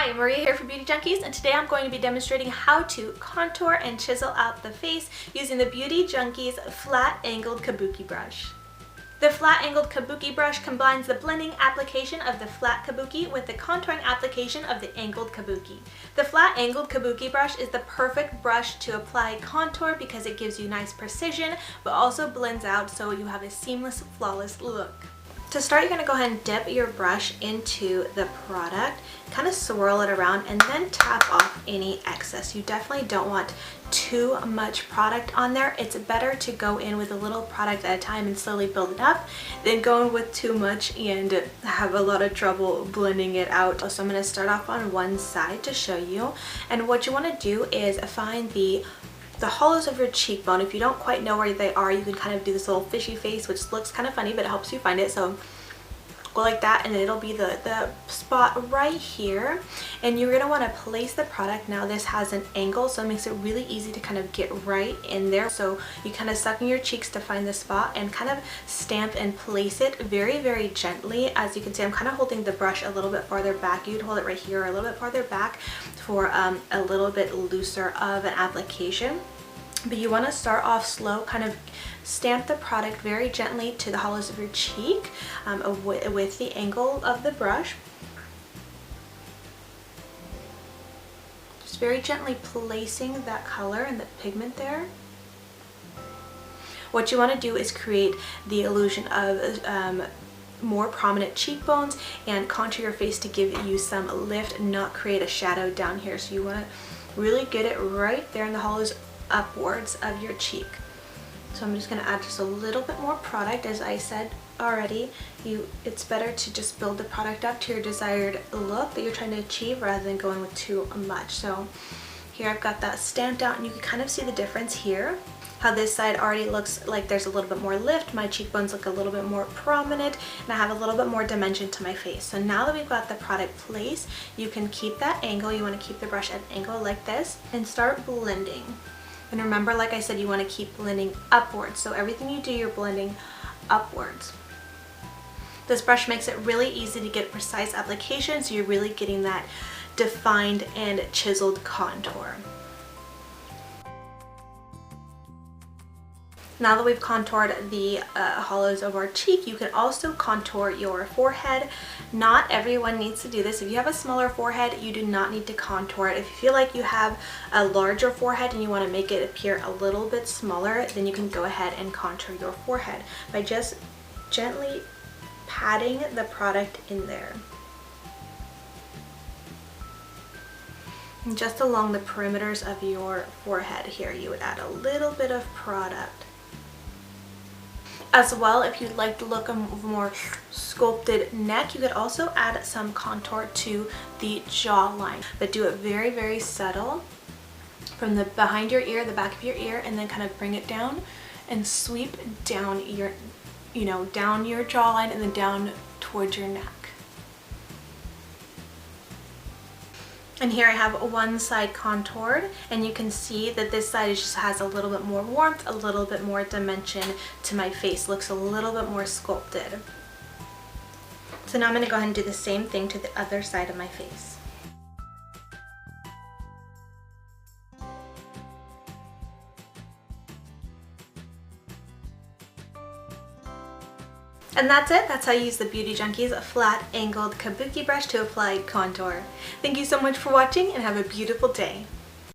Hi, Maria here for Beauty Junkies, and today I'm going to be demonstrating how to contour and chisel out the face using the Beauty Junkies flat angled Kabuki brush. The flat angled Kabuki brush combines the blending application of the flat Kabuki with the contouring application of the angled Kabuki. The flat angled Kabuki brush is the perfect brush to apply contour because it gives you nice precision but also blends out so you have a seamless, flawless look. To start, you're going to go ahead and dip your brush into the product, kind of swirl it around, and then tap off any excess. You definitely don't want too much product on there. It's better to go in with a little product at a time and slowly build it up than go in with too much and have a lot of trouble blending it out. So I'm going to start off on one side to show you, and what you want to do is find the hollows of your cheekbone. If you don't quite know where they are, you can kind of do this little fishy face, which looks kind of funny, but it helps you find it. So go like that, and it'll be the spot right here, and you're going to want to place the product. Now this has an angle, so it makes it really easy to kind of get right in there. So you kind of suck in your cheeks to find the spot and kind of stamp and place it very, very gently. As you can see, I'm kind of holding the brush a little bit farther back. You'd hold it right here or a little bit farther back for a little bit looser of an application. But you want to start off slow, kind of stamp the product very gently to the hollows of your cheek with the angle of the brush. Just very gently placing that color and the pigment there. What you want to do is create the illusion of more prominent cheekbones and contour your face to give you some lift, not create a shadow down here. So you want to really get it right there in the hollows upwards of your cheek. So I'm just going to add just a little bit more product. As I said already, it's better to just build the product up to your desired look that you're trying to achieve rather than going with too much. So here I've got that stamped out, and you can kind of see the difference here. How this side already looks like there's a little bit more lift, my cheekbones look a little bit more prominent, and I have a little bit more dimension to my face. So now that we've got the product placed, you can keep that angle. You want to keep the brush at an angle like this and start blending. And remember, like I said, you want to keep blending upwards. So everything you do, you're blending upwards. This brush makes it really easy to get precise application, so you're really getting that defined and chiseled contour. Now that we've contoured the hollows of our cheek, you can also contour your forehead. Not everyone needs to do this. If you have a smaller forehead, you do not need to contour it. If you feel like you have a larger forehead and you want to make it appear a little bit smaller, then you can go ahead and contour your forehead by just gently patting the product in there. And just along the perimeters of your forehead here, you would add a little bit of product. As well, if you'd like to look a more sculpted neck, you could also add some contour to the jawline, but do it very, very subtle from the behind your ear, the back of your ear, and then kind of bring it down and sweep down your, down your jawline and then down towards your neck. And here I have one side contoured, and you can see that this side just has a little bit more warmth, a little bit more dimension to my face. Looks a little bit more sculpted. So now I'm going to go ahead and do the same thing to the other side of my face. And that's it. That's how you use the Beauty Junkies flat angled Kabuki brush to apply contour. Thank you so much for watching, and have a beautiful day.